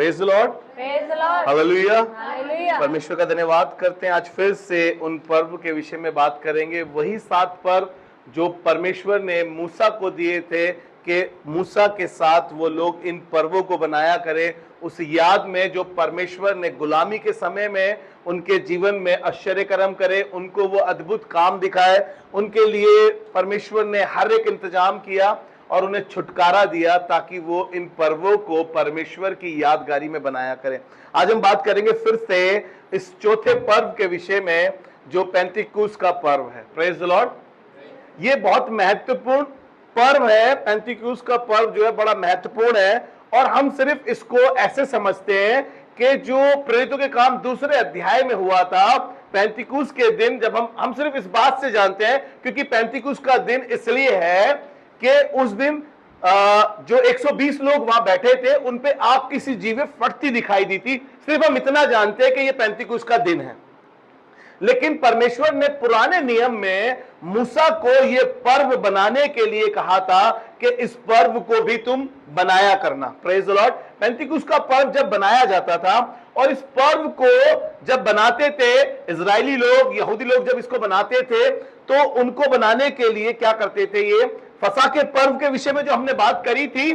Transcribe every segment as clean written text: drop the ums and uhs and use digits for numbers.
Praise the Lord, hallelujah. Hallelujah. परमेश्वर का धन्यवाद करते हैं। आज फिर से उन पर्व के विषय में बात करेंगे, वही 7 पर्व जो परमेश्वर ने मूसा को दिए थे कि मूसा के साथ वो लोग इन पर्वों को बनाया करें, उस याद में जो परमेश्वर ने गुलामी के समय में उनके जीवन में आश्चर्य कर्म करे, उनको वो अद्भुत काम दिखाए। उनके लिए परमेश्वर ने हर एक इंतजाम किया और उन्हें छुटकारा दिया ताकि वो इन पर्वों को परमेश्वर की यादगारी में बनाया करें। आज हम बात करेंगे फिर से इस चौथे पर्व के विषय में जो पेंतिकुस्त का पर्व है। Praise the Lord. ये बहुत महत्वपूर्ण पर्व है। पेंतिकुस्त का पर्व जो है बड़ा महत्वपूर्ण है और हम सिर्फ इसको ऐसे समझते हैं कि जो प्रेरितों के काम दूसरे अध्याय में हुआ था, पेंतिकुस्त के दिन, जब हम सिर्फ इस बात से जानते हैं क्योंकि पेंतिकुस्त का दिन इसलिए है कि उस दिन जो 120 लोग वहां बैठे थे उन पे आग की सी जीवें फटती दिखाई दी थी। सिर्फ हम इतना जानते हैं कि ये पेंतिकुस्त का दिन है। लेकिन परमेश्वर ने पुराने नियम में मूसा को ये पर्व बनाने के लिए कहा था कि इस पर्व को भी तुम बनाया करना। Praise the Lord. पेंतिकुस्त का पर्व जब बनाया जाता था और इस पर्व को जब बनाते थे इजरायली लोग, यहूदी लोग जब इसको बनाते थे तो उनको बनाने के लिए क्या करते थे, ये फसह के पर्व के विषय में जो हमने बात करी थी,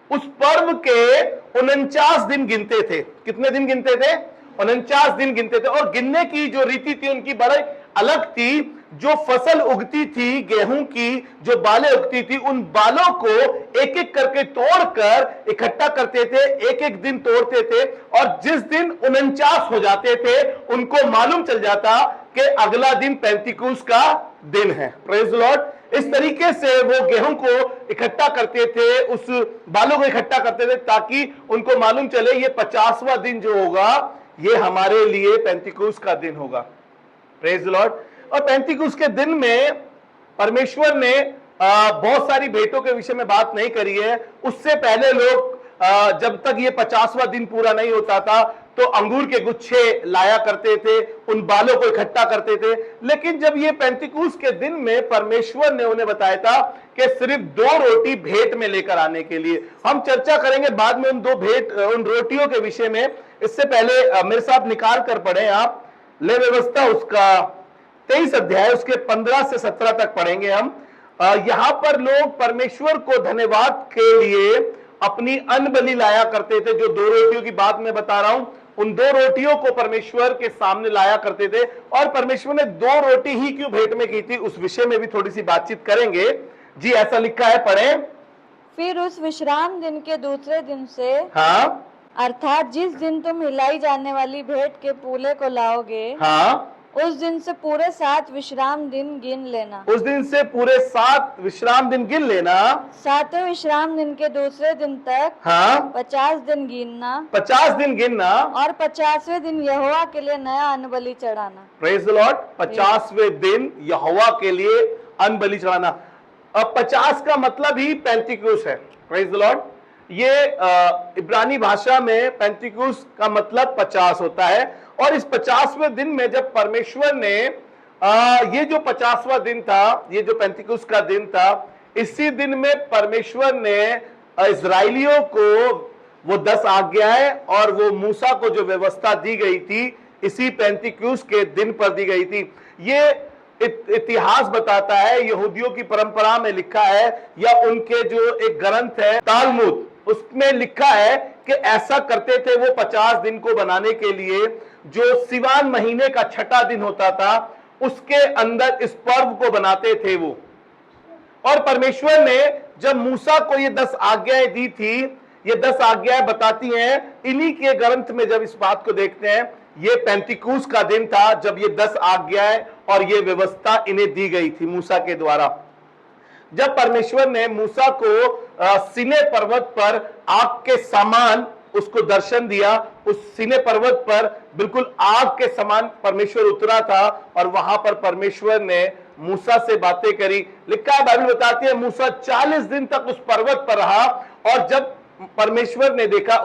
उस पर्व के 49 दिन गिनते थे। कितने दिन गिनते थे? 49 दिन गिनते थे। और गिनने की जो रीति थी उनकी बड़ी अलग थी। जो फसल उगती थी गेहूं की, जो बालें उगती थी, उन बालों को एक एक करके तोड़कर इकट्ठा करते थे, एक एक दिन तोड़ते थे और जिस दिन 49 हो जाते थे उनको मालूम चल जाता कि अगला दिन पेंतिकुस्त का दिन है। Praise the Lord. इस तरीके से वो गेहूं को इकट्ठा करते थे, उस बालों को इकट्ठा करते थे ताकि उनको मालूम चले ये 50वां दिन जो होगा ये हमारे लिए पेंतिकुस्त का दिन होगा। Praise the Lord. और पेंतिकुस्त के दिन में परमेश्वर ने बहुत सारी भेंटों के विषय में बात नहीं करी है। उससे पहले लोग जब तक ये 50वां दिन पूरा नहीं होता था तो अंगूर के गुच्छे लाया करते थे, उन बालों को इकट्ठा करते थे। लेकिन जब ये पेंतिकुस्त के दिन में परमेश्वर ने उन्हें बताया था कि सिर्फ 2 रोटी भेंट में लेकर आने के लिए, हम चर्चा करेंगे बाद में उन रोटियों के विषय में। इससे पहले मेरे साथ निकाल कर पढ़े आप ले व्यवस्था उसका 23 अध्याय, उसके 15 से 17 तक पढ़ेंगे हम। यहां पर लोग परमेश्वर को धन्यवाद के लिए अपनी अन्न बलि लाया करते थे। जो 2 रोटियों की बात मैं बता रहा हूं, उन 2 रोटियों को परमेश्वर के सामने लाया करते थे। और परमेश्वर ने 2 रोटी ही क्यों भेंट में की थी, उस विषय में भी थोड़ी सी बातचीत करेंगे। जी ऐसा लिखा है, पढ़ें। फिर उस विश्राम दिन के दूसरे दिन से, हाँ, अर्थात जिस दिन तुम हिलाई जाने वाली भेंट के पूले को लाओगे, हाँ, उस दिन से पूरे 7 विश्राम दिन गिन लेना। उस दिन से पूरे 7 विश्राम दिन गिन लेना। 7वें विश्राम दिन के दूसरे दिन तक, हाँ, 50 दिन गिनना 50 दिन गिनना और 50वें दिन यहोवा के लिए नया अन्न बलि चढ़ाना। Praise the Lord. 50वें दिन यहोवा के लिए अन्न बलि चढ़ाना। अब 50 का मतलब ही पेंतिकुस्त है। Praise the Lord. ये इब्रानी भाषा में पेंतिकुस्त का मतलब 50 होता है। और इस 50वें दिन में जब परमेश्वर ने ये जो 50वां दिन था, ये जो पेंतिकुस्त का दिन था, इसी दिन में परमेश्वर ने इजराइलियों को वो 10 आज्ञाएं और वो मूसा को जो व्यवस्था दी गई थी इसी पेंतिकुस्त के दिन पर दी गई थी। ये इतिहास बताता है, यहूदियों की परंपरा में लिखा है, या उनके जो एक ग्रंथ है तालमुद, उसमें लिखा है कि ऐसा करते थे वो 50 दिन को बनाने के लिए। जो सिवान महीने का 6ठा दिन होता था उसके अंदर इस पर्व को बनाते थे वो। और परमेश्वर ने जब मूसा को ये 10 आज्ञाएं दी थी, ये 10 आज्ञाएं बताती हैं, इन्हीं के ग्रंथ में जब इस बात को देखते हैं, ये पेंतिकुस्त का दिन था जब ये 10 आज्ञाएं और ये व्यवस्था इन्हें दी गई थी मूसा के द्वारा। जब परमेश्वर ने मूसा को सीनै पर्वत पर आग के समान उसको दर्शन दिया, उस सीनै पर्वत पर बिल्कुल आग के समान परमेश्वर उतरा था और वहां पर परमेश्वर ने मूसा से बातें करी। लिखा है, बाइबल बताती है, मूसा 40 दिन तक उस पर्वत पर रहा। और जब परमेश्वर ने देखा,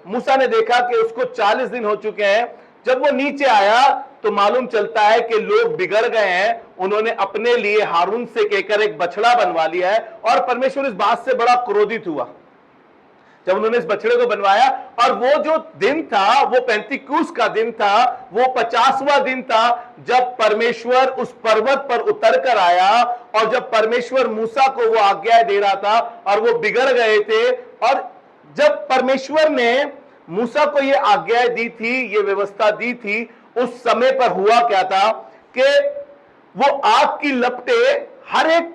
मूसा ने देखा कि उसको 40 दिन हो चुके हैं, जब वो नीचे आया तो मालूम चलता है कि लोग बिगड़ गए हैं। उन्होंने अपने लिए हारून से कहकर एक बछड़ा बनवा लिया है और परमेश्वर इस बात से बड़ा क्रोधित हुआ। जब उन्होंने इस बछड़े को बनवाया। और वो जो दिन था वो पेंतिकुस का दिन था, वो 50वां दिन था जब परमेश्वर उस पर्वत पर उतर कर आया। और जब परमेश्वर मूसा को वो आज्ञा दे रहा था और वो बिगड़ गए थे, और जब परमेश्वर ने मूसा को ये आज्ञाएं दी थी, ये व्यवस्था दी थी, उस समय पर हुआ क्या था कि वो आग की लपटें हर एक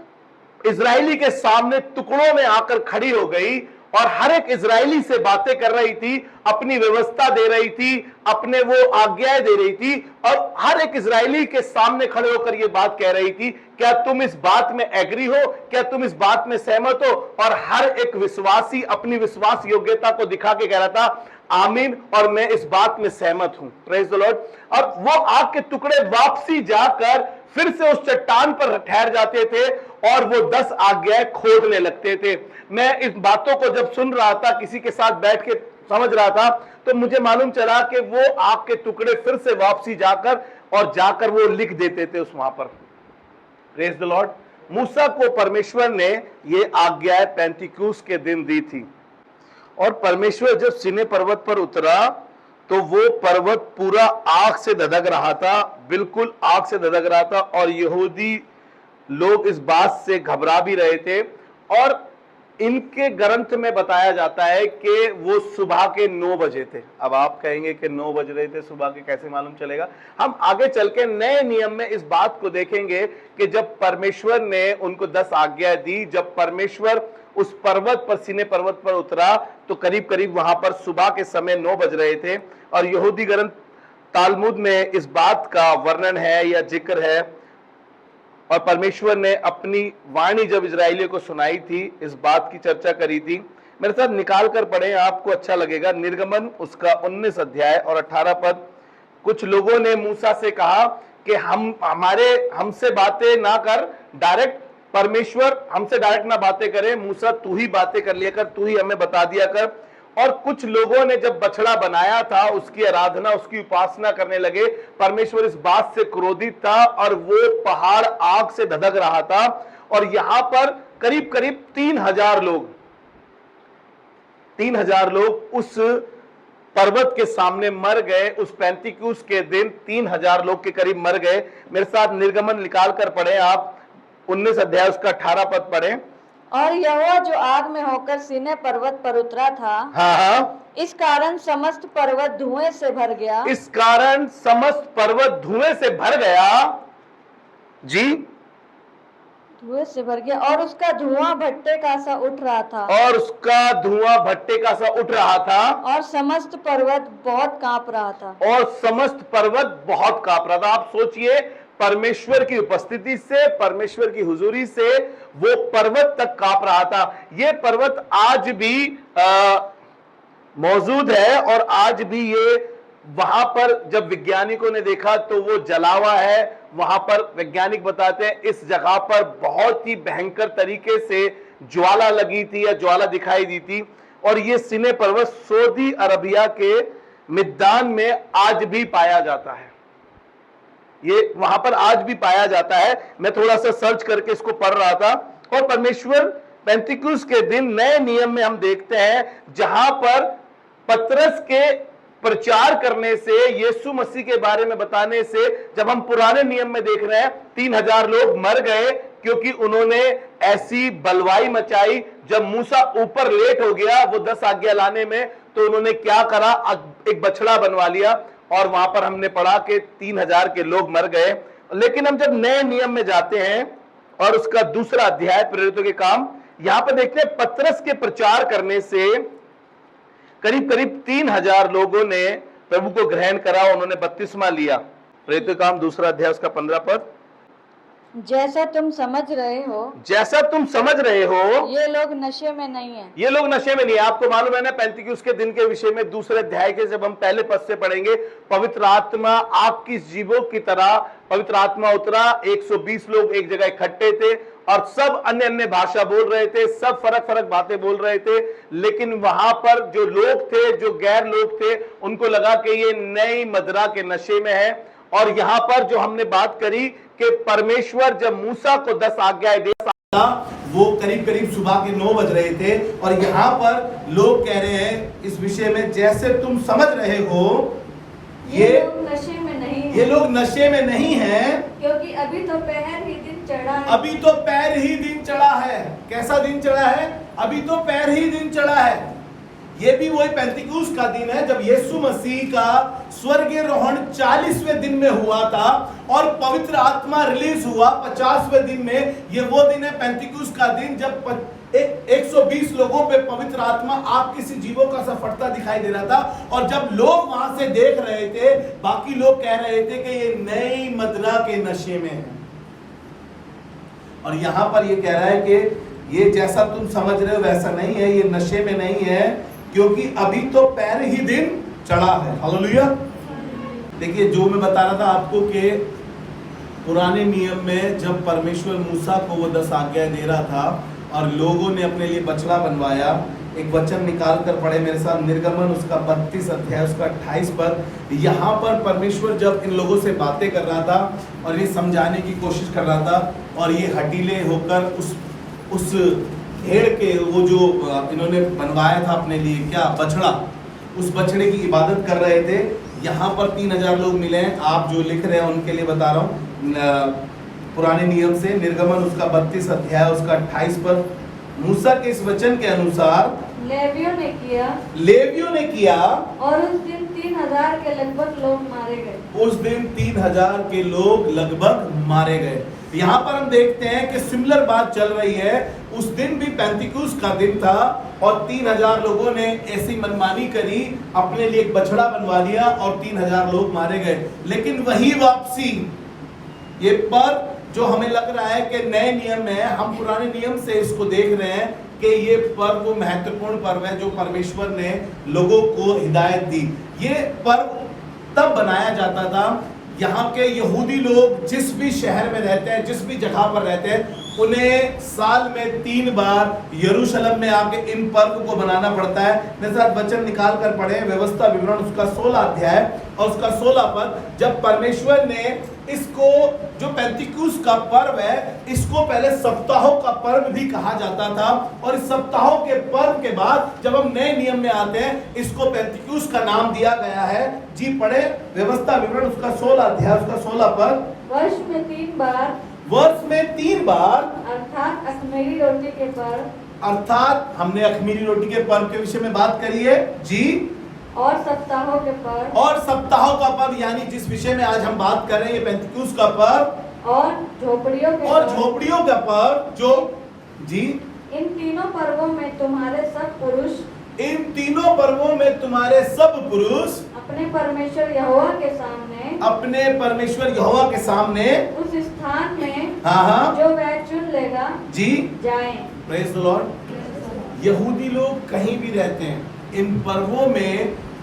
इजरायली के सामने टुकड़ों में आकर खड़ी हो गई और हर एक इजरायली से बातें कर रही थी, अपनी व्यवस्था दे रही थी, अपने वो आज्ञाएं दे रही थी, और हर एक इजरायली के सामने खड़े होकर ये बात कह रही थी, क्या तुम इस बात में एग्री हो, क्या तुम इस बात में सहमत हो। और हर एक विश्वासी अपनी विश्वास योग्यता को दिखा के कह रहा था, आमीन, और मैं इस बात में सहमत हूं। Praise the Lord. और वो आग के टुकड़े वापसी जाकर फिर से उस चट्टान पर ठहर जाते थे और वो 10 आज्ञाएं खोदने लगते थे। मैं इस बातों को जब सुन रहा था, किसी के साथ बैठ के समझ रहा था, तो मुझे मालूम चला कि वो आग के टुकड़े फिर से वापसी जाकर वो लिख देते थे उस वहां पर। Praise the Lord. मूसा को परमेश्वर ने ये आज्ञाएं पेंतिकुस के दिन दी थी, और परमेश्वर जब सीनै पर्वत पर उतरा तो वो पर्वत पूरा आग से धधक रहा था, बिल्कुल आग से धधक रहा था। और यहूदी लोग इस बात से घबरा भी रहे थे। और इनके ग्रंथ में बताया जाता है कि वो सुबह के 9 बजे थे। अब आप कहेंगे कि 9 बज रहे थे सुबह के, कैसे मालूम चलेगा। हम आगे चल के नए नियम में इस बात को देखेंगे कि जब परमेश्वर ने उनको 10 आज्ञाएं दी, जब परमेश्वर उस पर्वत पर, सीनै पर्वत पर उतरा, तो करीब करीब वहां पर सुबह के समय 9 बज रहे थे। और यहूदी ग्रंथ तालमुद में इस बात का वर्णन है या जिक्र है। और परमेश्वर ने अपनी वाणी जब इजरायलियों को सुनाई थी, इस बात की चर्चा करी थी। मेरे साथ निकाल कर पढ़े, आपको अच्छा लगेगा। निर्गमन उसका 19 अध्याय और 18 पद। कुछ लोगों ने मूसा से कहा कि हमसे बातें ना कर, डायरेक्ट परमेश्वर हमसे डायरेक्ट ना बातें करे, मूसा तू ही बातें कर लिया कर, तू ही हमें बता दिया कर। और कुछ लोगों ने जब बछड़ा बनाया था, उसकी आराधना, उसकी उपासना करने लगे। परमेश्वर इस बात से क्रोधित था और वो पहाड़ आग से धधक रहा था। और यहां पर करीब करीब 3000 लोग उस पर्वत के सामने मर गए। उस पेंतिकुस के दिन 3000 लोग के करीब मर गए। मेरे साथ निर्गमन निकाल कर पढ़े आप, 19 अध्याय उसका 18 पद पढ़े। और यहोवा जो आग में होकर सीनै पर्वत पर उतरा था, हाँ, इस कारण समस्त पर्वत धुएं से भर गया। इस कारण समस्त पर्वत धुएं से भर गया। जी, धुएं से भर गया, और उसका धुआं भट्टे का सा उठ रहा था। और उसका धुआं भट्टे का सा उठ रहा था। और समस्त पर्वत बहुत कांप रहा था। और समस्त पर्वत बहुत कांप रहा था। आप सोचिए, परमेश्वर की उपस्थिति से, परमेश्वर की हुजूरी से वो पर्वत तक कांप रहा था। ये पर्वत आज भी मौजूद है, और आज भी ये वहां पर जब वैज्ञानिकों ने देखा तो वो जला हुआ है। वहां पर वैज्ञानिक बताते हैं इस जगह पर बहुत ही भयंकर तरीके से ज्वाला लगी थी या ज्वाला दिखाई दी थी। और ये सीनै पर्वत सऊदी अरबिया के मैदान में आज भी पाया जाता है। ये वहां पर आज भी पाया जाता है। मैं थोड़ा सा सर्च करके इसको पढ़ रहा था। और परमेश्वर पेंतिकुस के दिन नए नियम में हम देखते हैं, जहां पर पतरस के प्रचार करने से, यीशु मसीह के बारे में बताने से, जब हम पुराने नियम में देख रहे हैं 3000 लोग मर गए क्योंकि उन्होंने ऐसी बलवाई मचाई। जब मूसा ऊपर लेट हो गया वो 10 आज्ञा लाने में, तो उन्होंने क्या करा, एक बछड़ा बनवा लिया। और वहां पर हमने पढ़ा कि 3000 के लोग मर गए। लेकिन हम जब नए नियम में जाते हैं और उसका दूसरा अध्याय प्रेरितों के काम, यहां पर देखते हैं पतरस के प्रचार करने से करीब करीब 3000 लोगों ने प्रभु को ग्रहण करा, उन्होंने बपतिस्मा लिया। प्रेरितों के काम दूसरा अध्याय उसका 15 पद। जैसा तुम समझ रहे हो, ये लोग नशे में नहीं है। ये लोग नशे में नहीं है। आपको मालूम है ना, पेंतिकुस के दिन के विषय में दूसरे अध्याय के जब हम पहले पद से पढ़ेंगे, पवित्र आत्मा आग की जीवों की तरह पवित्र आत्मा उतरा। 120 लोग एक जगह इकट्ठे थे और सब अन्य अन्य भाषा बोल रहे थे, सब फर्क फर्क बातें बोल रहे थे। लेकिन वहां पर जो लोग थे, जो गैर लोग थे, उनको लगा कि ये नई मदिरा के नशे में है। और यहां पर जो हमने बात करी कि परमेश्वर जब मूसा को 10 आज्ञाएं देता, वो करीब करीब सुबह के 9 बज रहे थे और यहाँ पर लोग कह रहे हैं इस विषय में, जैसे तुम समझ रहे हो ये लोग नशे में नहीं ये हैं, लोग नशे में नहीं हैं, क्योंकि अभी तो पहर ही दिन चढ़ा है। अभी तो पैर ही दिन चढ़ा है। कैसा दिन चढ़ा है? अभी तो पैर ही दिन चढ़ा है। ये भी वही पेंतिकुस्त का दिन है जब यीशु मसीह का स्वर्गीय रोहण 40वें दिन में हुआ था और पवित्र आत्मा रिलीज हुआ 50वें दिन में। ये वो दिन है पेंतिकुस्त का दिन जब 120 लोगों पे पवित्र आत्मा आग किसी जीवों का सा फटता दिखाई दे रहा था। और जब लोग वहां से देख रहे थे, बाकी लोग कह रहे थे कि ये नई मदिरा के नशे में है। और यहां पर ये कह रहा है कि ये जैसा तुम समझ रहे हो वैसा नहीं है, ये नशे में नहीं है, क्योंकि अभी तो पैर ही दिन चढ़ा है। हालेलुया। देखिए, जो मैं बता रहा था आपको कि पुराने नियम में जब परमेश्वर मूसा को वो 10 आज्ञाएं दे रहा था और लोगों ने अपने लिए बछड़ा बनवाया, एक वचन निकाल कर पढ़े मेरे साथ, निर्गमन उसका 32 अध्याय उसका 28 पर। यहाँ पर परमेश्वर जब इन लोगों से बातें कर रहा था और ये समझाने की कोशिश कर रहा था और ये हठीले होकर उस भेड़ के वो जो इन्होंने बनवाया था अपने लिए क्या बछड़ा, उस बछड़े की इबादत कर रहे थे। यहाँ पर 3000 लोग मिले हैं। आप जो लिख रहे हैं उनके लिए बता रहा हूँ, पुराने नियम से निर्गमन उसका 32 अध्याय उसका 28 पर। मूसा के इस वचन के अनुसार लेवियों ने किया और उस दिन 3000 के लगभग लोग मारे गए। उस दिन 3000 के लोग लगभग मारे गए। यहाँ पर हम देखते हैं कि सिमिलर बात चल रही है। उस दिन भी पेंतिकुस्त का दिन था और 3000 लोगों ने ऐसी मनमानी करी, अपने लिए एक बछड़ा बनवा लिया और 3000 लोग मारे गए। लेकिन वही वापसी, ये पर जो हमें लग रहा है कि नए नियम में है, हम पुराने नियम से इसको देख रहे हैं कि ये पर्व वो महत्वपूर्ण पर्व है जो परमेश्वर ने लोगों को हिदायत दी। ये पर्व तब बनाया जाता था, यहाँ के यहूदी लोग जिस भी शहर में रहते हैं, जिस भी जगह पर रहते हैं, उन्हें साल में 3 बार यरूशलेम में आके इन पर्व को बनाना पड़ता है। मेरे साथ वचन निकाल कर पढ़े, व्यवस्था विवरण उसका 16 अध्याय और उसका 16 पद। जब परमेश्वर ने इसको, जो पेंतिकुस्त का पर्व है, इसको पहले सप्ताहों का पर्व भी कहा जाता था और इस सप्ताहों के पर्व के बाद जब हम नए नियम में आते हैं, इसको पेंतिकुस्त का नाम दिया गया है। जी पढ़े, व्यवस्था विवरण उसका 16 अध्याय उसका 16 पद। वर्ष में 3 बार अर्थात अख़मीरी रोटी के पर्व, अर्थात हमने अख़मीरी रोटी के पर्व के विषय में बात करी है जी, और सप्ताहों के पर्व, और सप्ताहों का पर्व, यानी जिस विषय में आज हम बात कर रहे हैं पेंतिकुस्त का पर्व, और झोपड़ियों का पर्व जो जी। इन तीनों पर्वों में तुम्हारे सब पुरुष अपने परमेश्वर यहोवा के सामने उस स्थान में जो वह चुन लेगा जी जाएं। Praise the Lord. यहूदी लोग कहीं भी रहते हैं, इन पर्वों में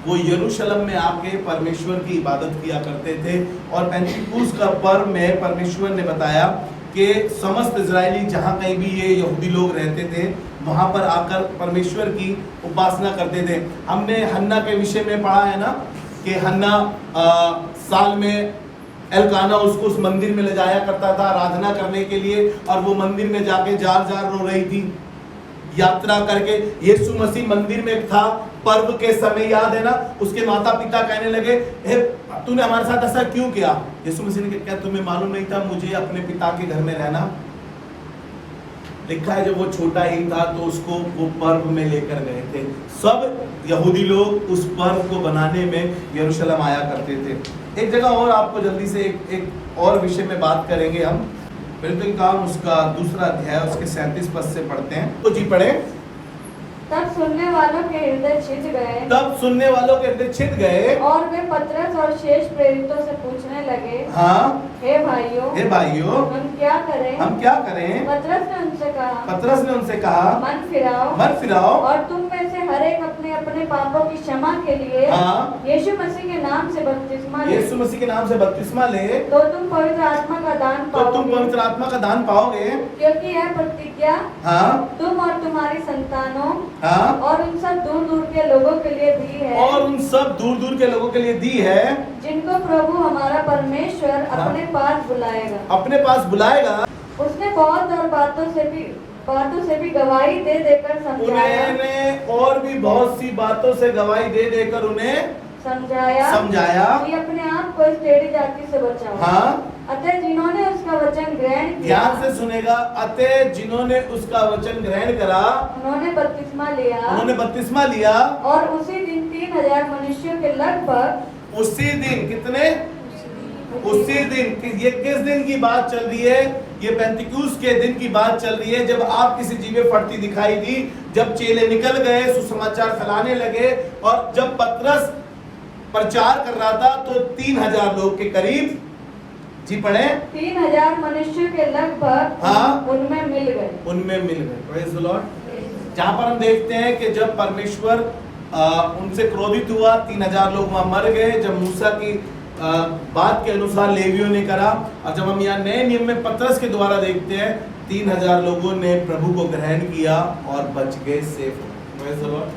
वो यरूशलेम में आके परमेश्वर की इबादत किया करते थे। और पेंतिकुस्त का पर्व में परमेश्वर ने बताया कि समस्त इजरायली जहाँ कहीं भी ये यहूदी लोग रहते थे, वहाँ पर आकर परमेश्वर की उपासना करते थे। हमने हन्ना के विषय में पढ़ा है ना कि हन्ना साल में एलकाना उसको उस मंदिर में ले जाया करता था आराधना करने के लिए, और वो मंदिर में जाके जार जार रो रही थी यात्रा करके। यीशु मसीह मंदिर में था पर्व के समय, याद है ना, उसके माता पिता कहने लगे, हे तूने हमारे साथ ऐसा क्यों किया? यीशु मसीह ने क्या तुम्हें मालूम नहीं था मुझे अपने पिता के घर में रहना? लिखा है जब वो छोटा ही था तो उसको वो पर्व में लेकर गए थे। सब यहूदी लोग उस पर्व को बनाने में यरूशलेम आया करते थे। एक जगह और आपको जल्दी से एक और विषय में बात करेंगे हम। प्रेरितों काम उसका 2 अध्याय उसके 37 पद से पढ़ते हैं। तो जी पढ़े। तब सुनने वालों के हृदय छिद गए और वे पतरस और शेष प्रेरितों से पूछने लगे, हे भाइयों हम क्या करें? पतरस ने उनसे कहा, मन फिराओ और तुम में से हर एक अपने अपने पापों की क्षमा के लिए यीशु मसीह के नाम से बपतिस्मा ले, तो तुम पवित्र आत्मा का दान पाओगे। क्योंकि यह प्रतिज्ञा तुम और तुम्हारी संतानों और उन सब दूर दूर के लोगों के लिए दी है, जिनको प्रभु हमारा परमेश्वर अपने पास बुलाएगा। उसने बहुत और बातों से भी गवाही दे देकर समझाया। उन्होंने और भी बहुत सी बातों से गवाही दे देकर उन्हें समझाया कि अपने आप को इस टेढ़ी जाति से बचाओ। हाँ, अतः जिन्होंने उसका वचन ग्रहण किया, ध्यान से सुनेगा, अतः जिन्होंने उसका वचन ग्रहण करा उन्होंने बपतिस्मा लिया और उसी दिन 3000 मनुष्यों के लगभग, उसी दिन कितने, उसी दिन, ये किस दिन की बात चल रही है? ये पेंतिकुस्त के दिन की बात चल रही है, जब आपकी सी जीभें फटती दिखाई दी, जब चेले निकल गए, सुसमाचार फैलाने लगे, और जब पतरस प्रचार कर रहा था तो 3000 लोग के करीब, जी पढ़े, 3000 मनुष्यों के लगभग, हाँ, उनमें मिल गए। Praise the Lord. जहां पर हम देखते हैं कि जब परमेश्वर उनसे क्रोधित हुआ, 3000 लोग वहां मर गए, जब मूसा की बात के अनुसार लेवियों ने करा। और जब हम यहाँ नए नियम में पतरस के द्वारा देखते हैं, 3000 लोगों ने प्रभु को ग्रहण किया और बच गए, सेफ हो। Praise the Lord.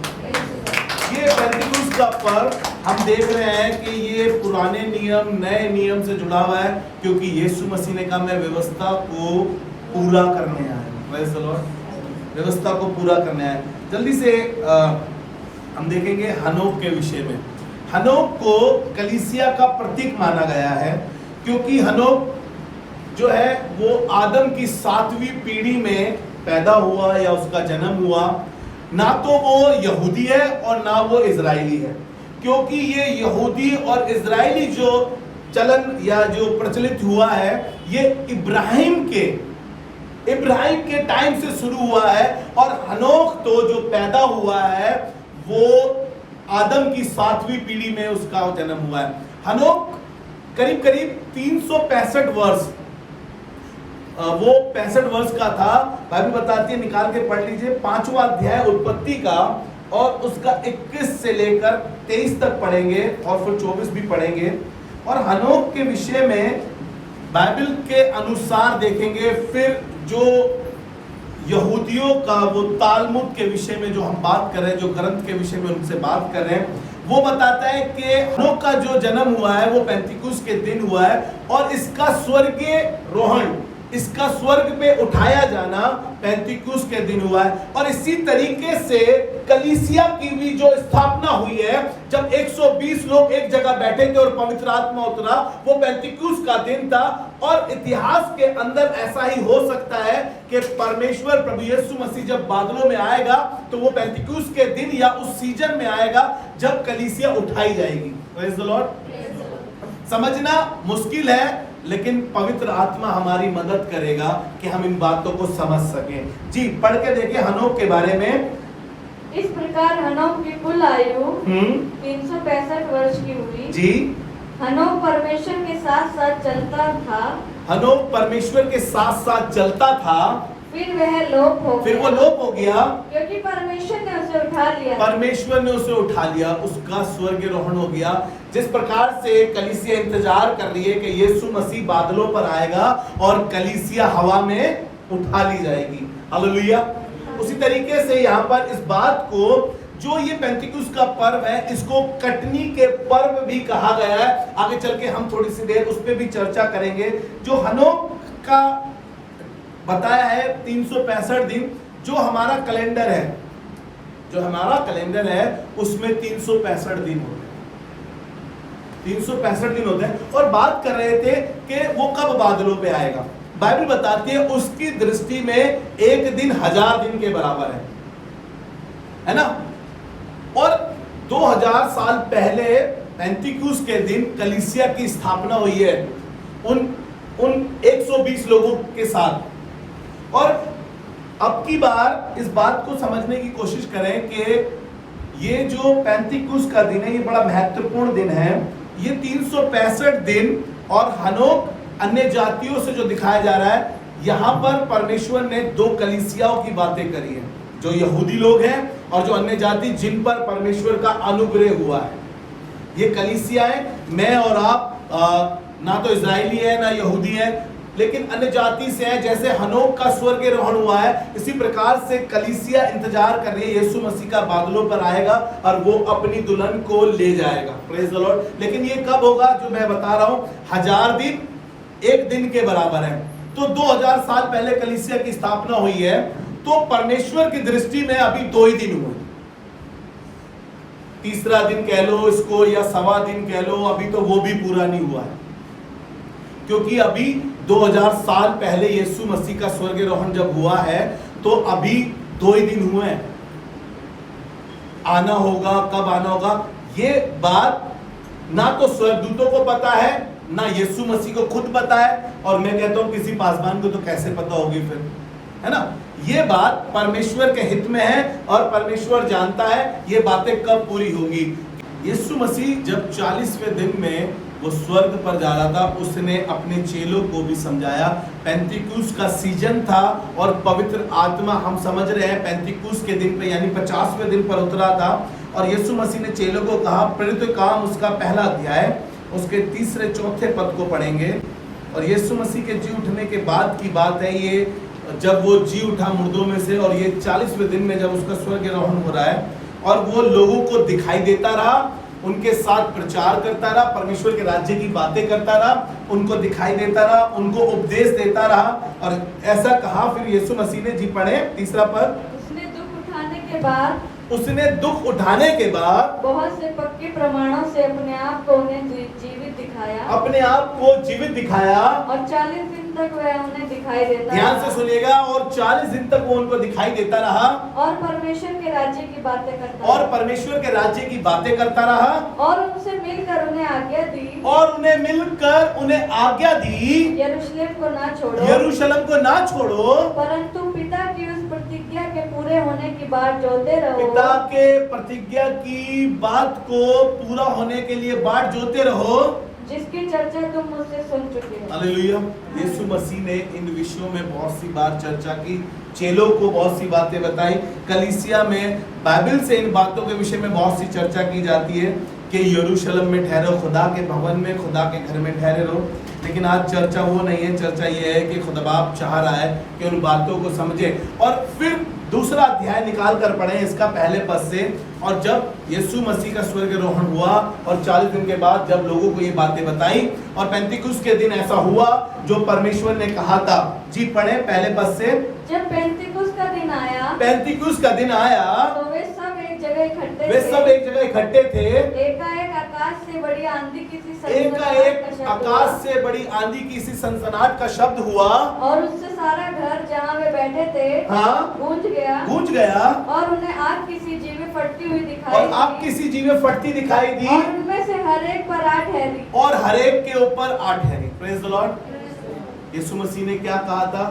ये पेंतिकुस्त का पर्व हम देख रहे हैं कि ये पुराने नियम नए नियम से जुड़ा हुआ है, क्योंकि यीशु मसीह ने कहा मैं व्यवस्था को पूरा करने आया। Praise the Lord. व्यवस्था को पूरा करने आया। जल्दी से हम देखेंगे हनोक के विषय में। हनोक को कलीसिया का प्रतीक माना गया है, क्योंकि हनोक जो है वो आदम की 7वीं पीढ़ी में पैदा हुआ या उसका जन्म हुआ। ना तो वो यहूदी है और ना वो इजराइली है, क्योंकि ये यहूदी और इजराइली जो चलन या जो प्रचलित हुआ है, ये इब्राहिम के टाइम से शुरू हुआ है। और हनोक तो जो पैदा हुआ है वो आदम की 7वीं पीढ़ी में उसका जन्म हुआ है। हनोक करीब करीब 365 वर्ष, वो 65 वर्ष का था। बाइबल बताती है, निकाल के पढ़ लीजिए, 5वां अध्याय उत्पत्ति का, और उसका 21 से लेकर 23 तक पढ़ेंगे और फिर 24 भी पढ़ेंगे। और हनोक के विषय में बाइबल के अनुसार देखेंगे। फिर जो यहूदियों का वो तालमुद के विषय में जो हम बात कर रहे हैं, जो ग्रंथ के विषय में उनसे बात कर रहे हैं, वो बताता है कि हनोक का जो जन्म हुआ है वो पेंतिकुस्त के दिन हुआ है, और इसका स्वर्गीय रोहण, इसका स्वर्ग पे उठाया जाना पेंतिकुस्त के दिन हुआ है। और इसी तरीके से कलीसिया की भी जो स्थापना हुई है, जब 120 लोग एक जगह बैठे थे और पवित्र आत्मा उतरा, वो पेंतिकुस्त का दिन था। और इतिहास के अंदर ऐसा ही हो सकता है कि परमेश्वर प्रभु यीशु मसीह जब बादलों में आएगा तो वो पेंतिकुस्त के दिन या उस सीजन में आएगा जब कलीसिया उठाई जाएगी। Praise the Lord. समझना मुश्किल है, लेकिन पवित्र आत्मा हमारी मदद करेगा कि हम इन बातों को समझ सकें। जी पढ़ के देखिए हनोक के बारे में। इस प्रकार हनोक की कुल आयु 365 वर्ष की हुई। जी। हनोक परमेश्वर के साथ साथ चलता था। हनोक परमेश्वर के साथ साथ चलता था। फिर वह लोप हो गया। फिर वो लोप हो गया, क्योंकि परमेश्वर ने उसे उठा लिया। परमेश्वर ने उसे उठा लिया, उसका स्वर्गीरोहण हो गया। जिस प्रकार से कलीसिया इंतजार कर रही है कि यीशु मसीह बादलों पर आएगा और कलीसिया हवा में उठा ली जाएगी। हालेलुया। उसी तरीके से यहाँ पर इस बात को, जो ये पेंतिकुस्त का पर्व है, इसको कटनी के पर्व भी कहा गया है। आगे चल के हम थोड़ी सी देर उस पर भी चर्चा करेंगे। जो हनोक का बताया है 365 दिन, जो हमारा कैलेंडर है, जो हमारा कैलेंडर है उसमें 365 दिन होते हैं, 365 दिन होते हैं। और बात कर रहे थे कि वो कब बादलों पे आएगा। बाइबल बताती है उसकी दृष्टि में एक दिन 1000 दिन के बराबर है ना। और 2000 साल पहले पेंतिकुस्त के दिन कलीसिया की स्थापना हुई है उन 120 लोगों के साथ। और अब की बार इस बात को समझने की कोशिश करें कि ये जो पेंतिकुस्त का दिन है ये बड़ा महत्वपूर्ण दिन है। ये 365 दिन, और हनोक अन्य जातियों से जो दिखाया जा रहा है, यहाँ पर परमेश्वर ने 2 कलीसियाओं की बातें करी है, जो यहूदी लोग हैं और जो अन्य जाति जिन पर परमेश्वर का अनुग्रह हुआ है। ये कलीसियाएं, मैं और आप ना तो इजराइली है ना यहूदी है, लेकिन अन्य जाति से है। जैसे हनोक का स्वर्गीरोहण हुआ है, इसी प्रकार से कलीसिया इंतजार कर रही है यीशु मसीह का बादलों पर आएगा और वो अपनी दुल्हन को ले जाएगा। Praise the Lord. लेकिन ये कब होगा? जो मैं बता रहा हूं, 1000 दिन एक दिन के बराबर है। तो 2000 साल पहले कलीसिया की स्थापना हुई है, तो परमेश्वर की दृष्टि में अभी 2 ही दिन हुए। तीसरा दिन कह लो इसको या सवा दिन कह लो, अभी तो वो भी पूरा नहीं हुआ है, क्योंकि अभी 2000 साल पहले यीशु मसीह का स्वर्गारोहण जब हुआ है तो अभी 2 ही दिन हुए हैं। आना होगा, कब आना होगा, ये बात ना तो स्वर्गदूतों को पता है, ना यीशु मसीह को खुद पता है, और मैं कहता हूं किसी पासवान को तो कैसे पता होगी फिर, है ना। ये बात परमेश्वर के हित में है और परमेश्वर जानता है ये बातें कब पूरी होगी। यीशु मसीह जब 40वें दिन में वो स्वर्ग पर जा रहा था, उसने अपने चेलों को भी समझाया। पेंतिकुस का सीजन था और पवित्र आत्मा, हम समझ रहे हैं, पेंतिकुस के दिन पे यानी 50वें दिन पर उतरा था। और यीशु मसीह ने चेलों को कहा, प्रेरित काम उसका पहला अध्याय उसके 3-4 पद को पढ़ेंगे। और यीशु मसीह के जी उठने के बाद की बात है ये, जब वो जी उठा मुर्दों में से, और ये 40वें दिन में जब उसका स्वर्गारोहण हो रहा है, और वो लोगों को दिखाई देता रहा, उनके साथ प्रचार करता रहा, परमेश्वर के राज्य की बातें करता रहा, उनको दिखाई देता रहा, उनको उपदेश देता रहा। और ऐसा कहा फिर यीशु मसीह ने, जी पढ़े 3 पद, उसने दुख उठाने के बाद बहुत से पक्के प्रमाणों से अपने आप को उन्हें जीवित दिखाया, और 40 दिन तक वह उन्हें दिखाई देता रहा। ध्यान से सुनिएगा, और 40 दिन तक वो उनको दिखाई देता रहा, और परमेश्वर के राज्य की बातें करता रहा, और उनसे मिलकर उन्हें आज्ञा दी, यरूशलेम को ना छोड़ो, परंतु पिता की उस प्रतिज्ञा के पूरे होने की बात जोते रहो। पिता के प्रतिज्ञा की बात को पूरा होने के लिए बाट जोते रहो, जिसकी चर्चा तुम मुझसे सुन चुके हो। हालेलुया। यीशु मसीह ने इन विषयों में बहुत सी बार चर्चा की, चेलों को बहुत सी बातें बताई। कलीसिया में बाइबल से इन बातों के विषय में बहुत सी चर्चा की जाती है कि यरूशलेम में ठहरो, खुदा के भवन में, खुदा के घर में ठहरे रहो। लेकिन आज चर्चा वो नहीं है, चर्चा ये है कि खुदा बाप चाह रहा है कि उन बातों को समझे। और फिर दूसरा अध्याय निकाल कर पढ़े इसका पहले पद से, और जब यीशु मसीह का स्वर्गारोहण हुआ और 40 दिन के बाद जब लोगों को ये बातें बताई, और पेंतिकुस के दिन ऐसा हुआ जो परमेश्वर ने कहा था। जी पढ़े पहले पद से, जब पेंतिकुस का दिन आया, तो वे सब एक जगह इकट्ठे थे। एकाएक आकाश से बड़ी आंधी की सी सनसनाहट का शब्द हुआ, और उससे सारा घर जहाँ वे बैठे थे गूंज गया, और उन्हें आग की सी जीवें फटती हुई दिखाई दी, और उनमें से हर एक पर आग ठहरी, और हर एक के ऊपर आग ठहरी। Praise the Lord. Yeshu Masih ने क्या कहा था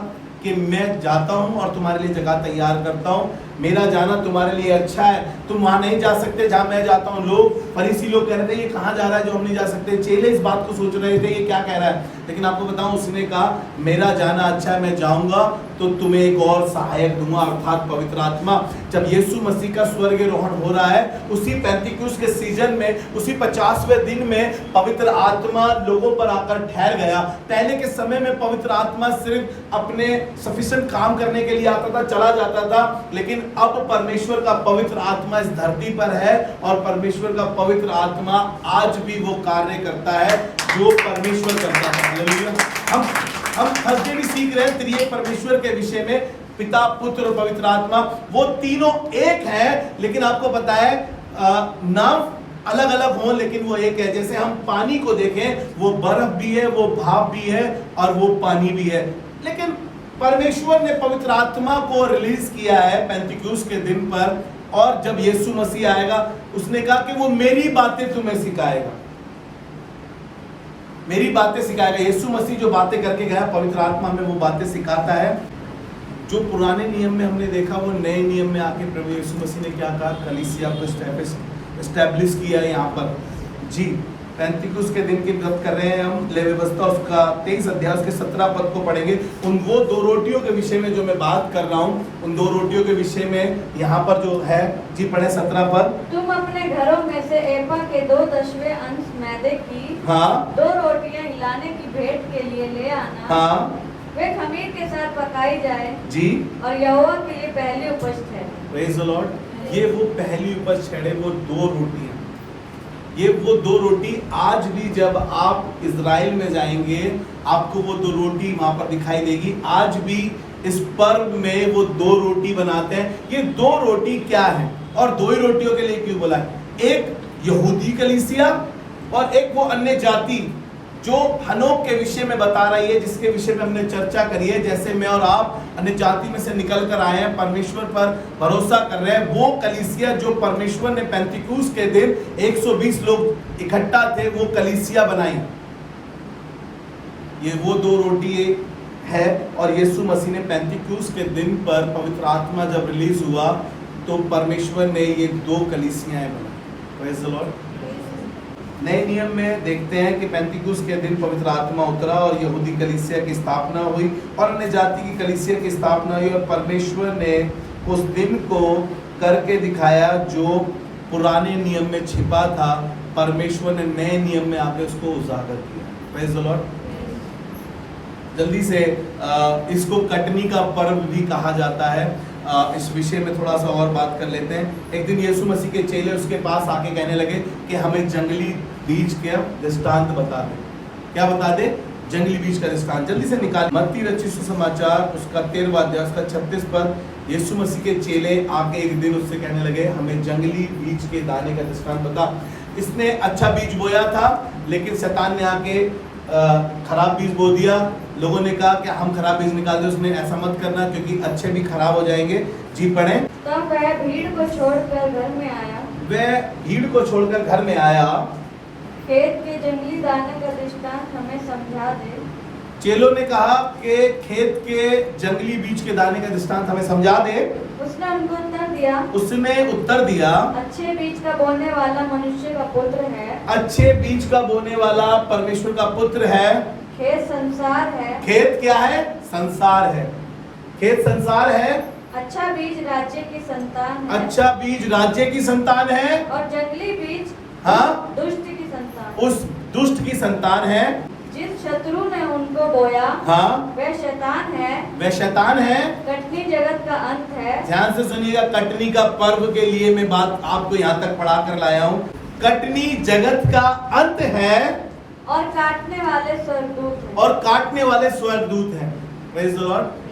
कि मैं जाता हूं और तुम्हारे लिए जगह तैयार करता हूं, मेरा जाना तुम्हारे लिए अच्छा है, तुम वहां नहीं जा सकते जहां मैं जाता हूं। लोग, फरीसी लोग कह रहे थे ये कहां जा रहा है जो हम नहीं जा सकते। चेले इस बात को सोच रहे थे ये क्या कह रहा है, लेकिन आपको बताऊं उसने कहा मेरा जाना अच्छा है, मैं जाऊंगा तो तुम्हें एक और सहायक दूंगा, अर्थात पवित्र आत्मा। जब यीशु मसीह का स्वर्गारोहण हो रहा है, उसी पेंतिकुस के सीजन में, उसी 50वें दिन में पवित्र आत्मा लोगों पर आकर ठहर गया। पहले के समय में पवित्र आत्मा सिर्फ अपने सफिशिएंट काम करने के लिए आता था, चला जाता था, लेकिन अब परमेश्वर का पवित्र आत्मा इस धरती पर है, और परमेश्वर का पवित्र आत्मा आज भी वो कार्य करता है जो परमेश्वर करता है। हालेलुया। हम थर्सडे भी सीख रहे हैं त्रिएक परमेश्वर के विषय में, पिता, पुत्र और पवित्र आत्मा, वो तीनों एक है, लेकिन आपको पता है नाम अलग अलग हो लेकिन वो एक है। जैसे हम पानी को देखें, वो बर्फ भी है, वो भाप भी है, और वो पानी भी है। लेकिन परमेश्वर ने पवित्र आत्मा को रिलीज किया है पेंतिकुस के दिन पर, और जब यीशु मसीह आएगा उसने कहा कि वो मेरी बातें तुम्हें सिखाएगा, मेरी बातें सिखाएगा। यीशु मसीह जो बातें करके गया पवित्र आत्मा में वो बातें सिखाता है। जो पुराने नियम में हमने देखा वो नए नियम में आके प्रभु यीशु मसीह ने क्या कहा, कलीसिया को एस्टैब्लिश किया है यहाँ पर। जी पेंतिकुस के दिन की बात कर रहे हैं हम, ले व्यवस्था उसका 23 अध्याय उसके 17 पद को पढ़ेंगे। उन वो 2 रोटियों के विषय में जो मैं बात कर रहा हूँ, उन 2 रोटियों के विषय में यहाँ पर जो है, जी पढ़े 17 पद। तुम अपने घरों में से एपा के 2/10 अंश मैदे की 2 रोटियां हिलाने की भेंट के लिए ले आना। वे खमीर के साथ पकाई जाए जी, और यहोवा के लिए पहली उपज ठहरे। Praise the Lord. ये वो पहली उपज ठहरे, वो 2 रोटियां, ये वो 2 रोटी आज भी जब आप इजराइल में जाएंगे आपको वो 2 रोटी वहां पर दिखाई देगी। आज भी इस पर्व में वो 2 रोटी बनाते हैं। ये 2 रोटी क्या है और 2 ही रोटियों के लिए क्यों बोला है? एक यहूदी कलीसिया और एक वो अन्य जाति जो हनोक के विषय में बता रही है, जिसके विषय में हमने चर्चा करी है। जैसे मैं और आप अन्य जाति में से निकल कर आए हैं, परमेश्वर पर भरोसा कर रहे हैं, वो कलीसिया जो परमेश्वर ने पेंतिकुस्त के दिन 120 लोग इकट्ठा थे, वो कलीसिया बनाई। ये वो 2 रोटी है। और यीशु मसीह ने पेंतिकुस्त के दिन पर पवित्र आत्मा जब रिलीज हुआ तो परमेश्वर ने ये 2 कलीसियाएं बनाई। Praise the Lord. नए नियम में देखते हैं कि पेंतिकुस्त के दिन पवित्र आत्मा उतरा और यहूदी कलीसिया की स्थापना हुई और अन्य जाति की कलीसिया की स्थापना हुई। और परमेश्वर ने उस दिन को करके दिखाया जो पुराने नियम में छिपा था, परमेश्वर ने नए नियम में आके उसको उजागर किया। Praise the Lord. जल्दी से इसको कटनी का पर्व भी कहा जाता है। इस विषय में थोड़ा सा और बात कर लेते हैं। एक दिन यीशु मसीह के चेले उसके पास आके कहने लगे कि हमें जंगली बीज के दृष्टांत बता दे। क्या बता दे? जंगली बीज का दृष्टांत। जल्दी से निकाल। मत्ती रचित सुसमाचार उसका 13वां अध्याय उसका 36 पर यीशु मसीह के चेले आके एक दिन उससे कहने लगे हमें जंगली बीज के दाने का दृष्टांत बता। इसने अच्छा बीज बोया था, लेकिन शैतान ने आके खराब बीज बो दिया। लोगों ने कहा कि हम खराब बीज निकाल दे। उसने ऐसा मत करना क्योंकि अच्छे भी खराब हो जाएंगे। जी पढ़ें। तब वह भीड़ को छोड़कर घर में आया। वह भीड़ को छोड़कर घर में आया। खेत के जंगली दाने का दृष्टांत हमें समझा दे। चेलों ने कहा कि खेत के जंगली बीज के दाने का दृष्टांत हमें समझा दे। उसने उनको उत्तर दिया। उसने उत्तर दिया, अच्छे बीज का बोने वाला मनुष्य का पुत्र है। अच्छे बीज का बोने वाला परमेश्वर का पुत्र है। खेत संसार है। खेत क्या है? संसार है। खेत संसार है। अच्छा बीज राज्य की संतान है। अच्छा बीज राज्य की संतान है। और जंगली बीज हाँ दुष्ट की संतान। उस दुष्ट की संतान है। जिस शत्रु ने उनको बोया हाँ वह शैतान है। वह शैतान है। कटनी जगत का अंत है। ध्यान से सुनिएगा। कटनी का पर्व के लिए मैं बात आपको यहाँ तक पढ़ा कर लाया हूँ। कटनी जगत का अंत है और काटने वाले स्वर्गदूत हैं। और काटने वाले स्वर्गदूत हैं। Praise the Lord.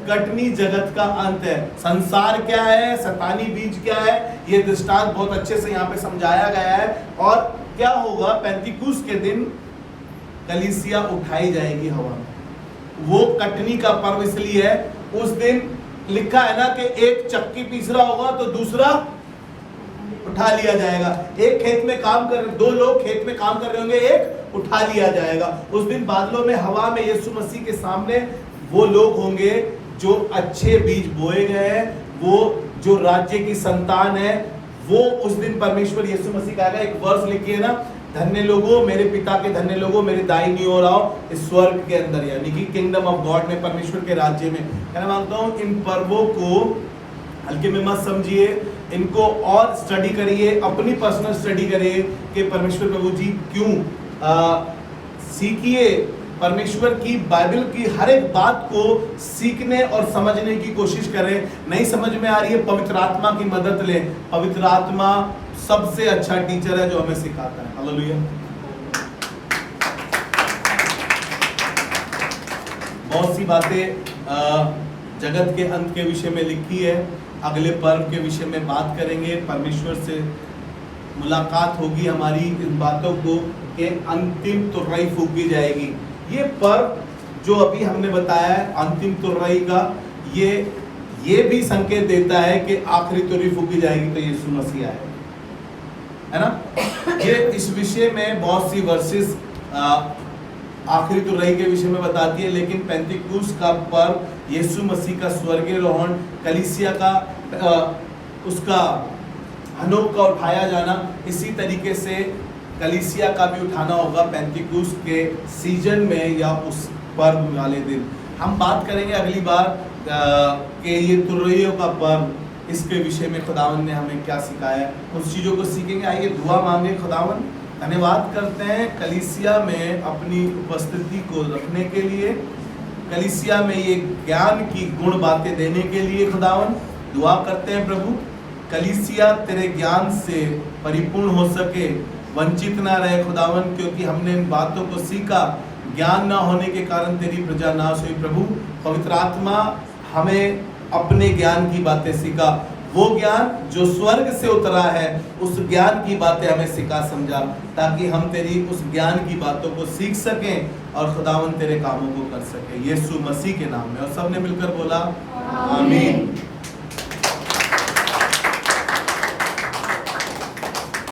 कटनी जगत का अंत है। संसार क्या है? शैतानी बीज क्या है? ये दृष्टांत बहुत अच्छे से यहाँ पे समझाया गया है। और क्या होगा? पेंतिकुस्त के दिन कलीसिया उठाई जाएगी हवा में। वो कटनी का पर्व इसलिए है, उस दिन लिखा है ना कि एक चक्की पीस रहा होगा तो दूसरा उठा लिया जाएगा। एक खेत में काम कर 2 लोग खेत में काम कर रहे होंगे, एक उठा लिया जाएगा। उस दिन बादलों में हवा में यीशु मसीह के सामने वो लोग होंगे जो अच्छे बीज बोए गए हैं, वो जो राज्य की संतान है। वो उस दिन परमेश्वर यीशु मसीह कहेगा, एक वर्ष लिखिए ना, धन्य लोगों, मेरे पिता के धन्य लोगों, मेरे दाहिनी ओर आओ इस स्वर्ग के अंदर, यानी कि किंगडम ऑफ गॉड में, परमेश्वर के राज्य में। मैं मानता हूँ इन पर्वों को हल्के में मत समझिए, इनको और स्टडी करिए, अपनी पर्सनल स्टडी करिए कि परमेश्वर प्रभु जी क्यों। सीखिए परमेश्वर की बाइबल की हर एक बात को सीखने और समझने की कोशिश करें। नहीं समझ में आ रही है, पवित्र आत्मा की मदद लें। पवित्र आत्मा सबसे अच्छा टीचर है जो हमें सिखाता है। हालेलुया। बहुत सी बातें जगत के अंत के विषय में लिखी है। अगले पर्व के विषय में बात करेंगे। परमेश्वर से मुलाकात होगी हमारी इन बातों को कि अंतिम तुरई फूकी जाएगी। ये पर्व जो अभी हमने बताया है अंतिम तुरई का, ये भी संकेत देता है कि आखिरी तुरई फूकी जाएगी तो यीशु मसीह आए, है ना। ये इस विषय में बहुत सी वर्सेस आखिरी तुरई के विषय में बताती है, लेकिन पेंतिकुस्त का पर्व यीशु मसीह का स्वर्गीय रोहण, कलीसिया का उसका हनोक का उठाया जाना, इसी तरीके से कलीसिया का भी उठाना होगा पेंतिकुस्त के सीजन में या उस पर्व वाले दिन। हम बात करेंगे अगली बार कि ये तुरइयों का पर्व, इसके विषय में खुदावन ने हमें क्या सिखाया, उस चीज़ों को सीखेंगे। आइए दुआ मांगे। खुदावन धन्यवाद करते हैं कलीसिया में अपनी उपस्थिति को रखने के लिए, कलीसिया में ये ज्ञान की गुण बातें देने के लिए। खुदावन दुआ करते हैं प्रभु कलीसिया तेरे ज्ञान से परिपूर्ण हो सके, वंचित ना रहे खुदावन, क्योंकि हमने इन बातों को सीखा, ज्ञान ना होने के कारण तेरी प्रजा नाश हुई। प्रभु पवित्र आत्मा हमें अपने ज्ञान की बातें सिखा, वो ज्ञान जो स्वर्ग से उतरा है, उस ज्ञान की बातें हमें सिखा समझा, ताकि हम तेरी उस ज्ञान की बातों को सीख सकें और खुदावन तेरे कामों को कर सके, यीशु मसीह के नाम में। और सबने मिलकर बोला आमीन।